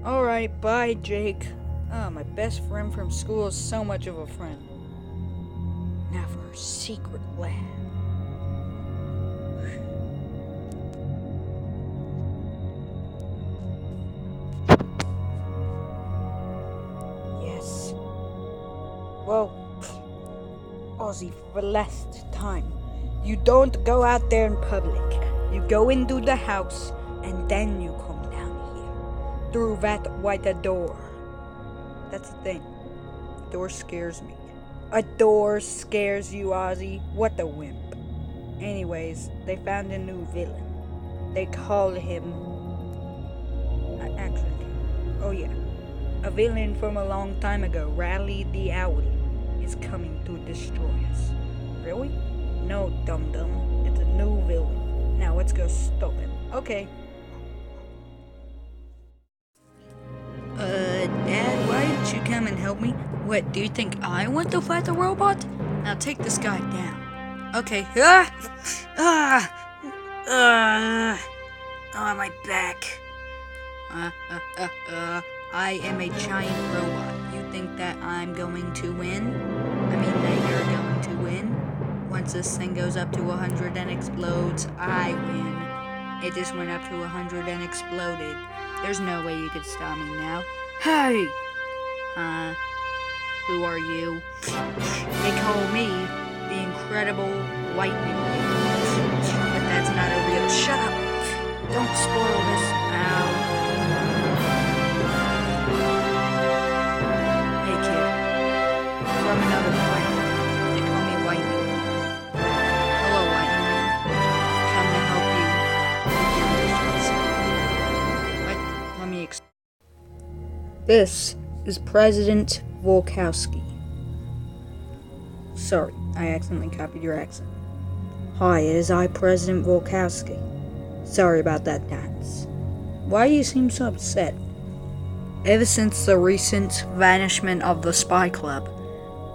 Alright, bye, Jake. Oh, my best friend from school is so much of a friend. Now for our secret lab. Yes. Well, Ozzy, for the last time, you don't go out there in public. You go into the house, and then you come down here. Through that white door. That's the thing. A door scares me. A door scares you, Ozzy? What a wimp. Anyways, they found a new villain. They call him... oh yeah. A villain from a long time ago, Rally the Owl, is coming to destroy us. Really? No, dum-dum. It's a new villain. Now let's go stop him. Okay. Dad, why didn't you come and help me? What, do you think I want to fight the robot? Now take this guy down. Okay. Oh, my back. I am a giant robot. You think that I'm going to win? I mean that you're going to win? Once this thing goes up to 100 and explodes, I win. It just went up to 100 and exploded. There's no way you could stop me now. Hey! Who are you? They call me the Incredible Lightning Man. But that's not a real... Shut up! Don't spoil this. Ow. Hey kid. From another planet. They call me Lightning Man. Hello, Lightning Man. Come to help you with your missions. Let me explain. This is President Vorcouski. Sorry, I accidentally copied your accent. Hi, it is I, President Vorcouski. Sorry about that dance. Why do you seem so upset? Ever since the recent vanishment of the Spy Club,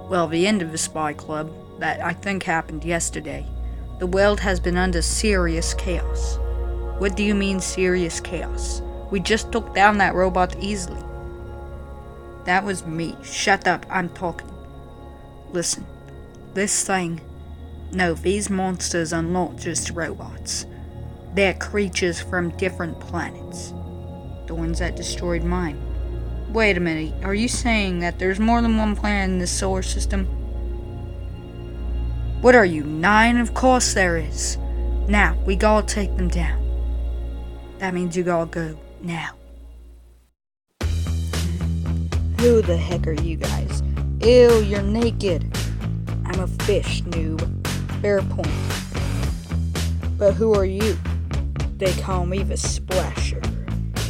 well, the end of the Spy Club, that I think happened yesterday, the world has been under serious chaos. What do you mean serious chaos? We just took down that robot easily. That was me. Shut up, I'm talking. Listen, this thing... No, these monsters are not just robots. They're creatures from different planets. The ones that destroyed mine. Wait a minute, are you saying that there's more than one planet in this solar system? What are you, 9? Of course there is. Now, we gotta take them down. That means you gotta go now. Who the heck are you guys? Ew, you're naked. I'm a fish, noob. Fair point. But who are you? They call me the Splasher.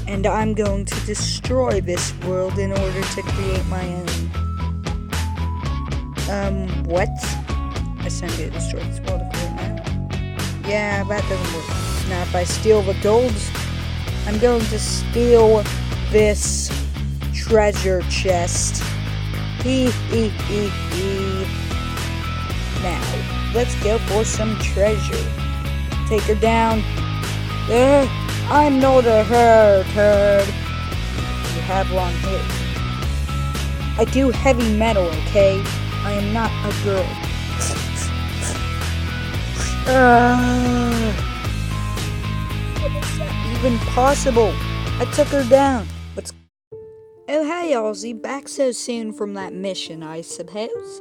And I'm going to destroy this world in order to create my own. What? I sent you to destroy this world to create my own. Yeah, that doesn't work. Now, if I steal the golds, I'm going to steal this treasure chest. Hee. Now, let's go for some treasure. Take her down. I'm not a turd. You have long hair. I do heavy metal, okay? I am not a girl. How is that even possible? I took her down. Oh, hey, Ozzy. Back so soon from that mission, I suppose?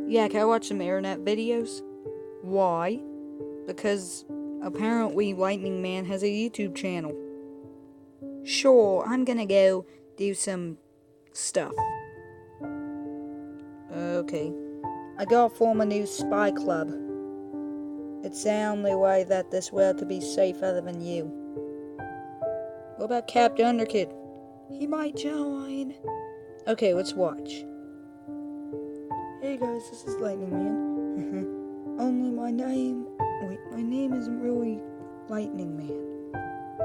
Yeah, can I watch some internet videos? Why? Because apparently Lightning Man has a YouTube channel. Sure, I'm gonna go do some stuff. Okay. I gotta form a new spy club. It's the only way that this world could be safe other than you. What about Captain Underkid? He might join. Okay, let's watch. Hey guys, this is Lightning Man. Only my name... Wait, my name isn't really Lightning Man.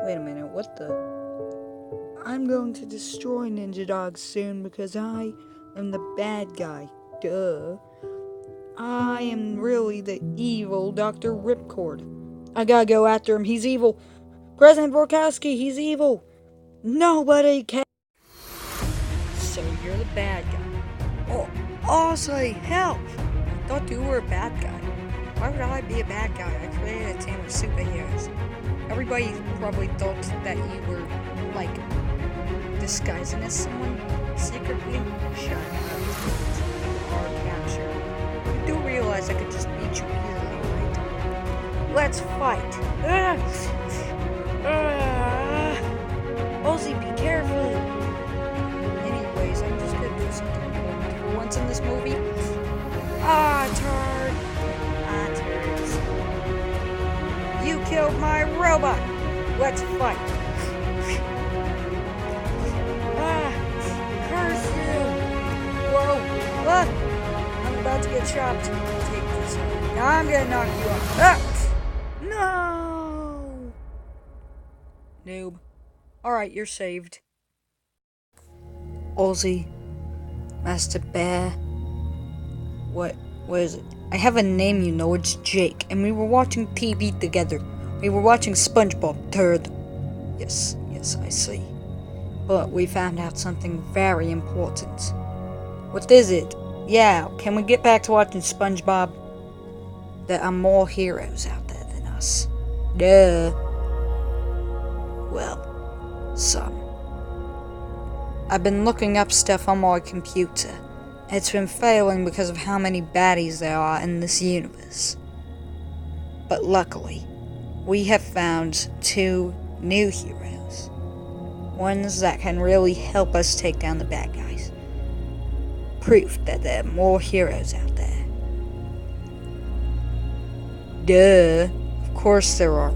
Wait a minute, what the... I'm going to destroy Ninja Dog soon because I am the bad guy. Duh. I am really the evil Dr. Ripcord. I gotta go after him, he's evil. President Vorcouski, he's evil. Nobody can. So you're the bad guy. Oh, Ozzy, help! I thought you were a bad guy. Why would I be a bad guy? I created a team of superheroes. Everybody probably thought that you were, like, disguising as someone secretly. Shut up. Or capture. You do realize I could just beat you easily, right? Let's fight. Ozzy, be careful. Anyways, I'm just gonna do something important for once in this movie. Turds. You killed my robot. Let's fight. Curse you. Whoa. Look. I'm about to get chopped. Take this. Now I'm gonna knock you off. No. Noob. Alright, you're saved. Ozzy. Master Bear. What is it? I have a name, you know, it's Jake, and we were watching TV together. We were watching SpongeBob, turd. Yes, I see. But we found out something very important. What is it? Yeah, can we get back to watching SpongeBob? There are more heroes out there than us. Duh. Well, some. I've been looking up stuff on my computer. It's been failing because of how many baddies there are in this universe. But luckily, we have found 2 new heroes. Ones that can really help us take down the bad guys. Proof that there are more heroes out there. Duh. Of course there are.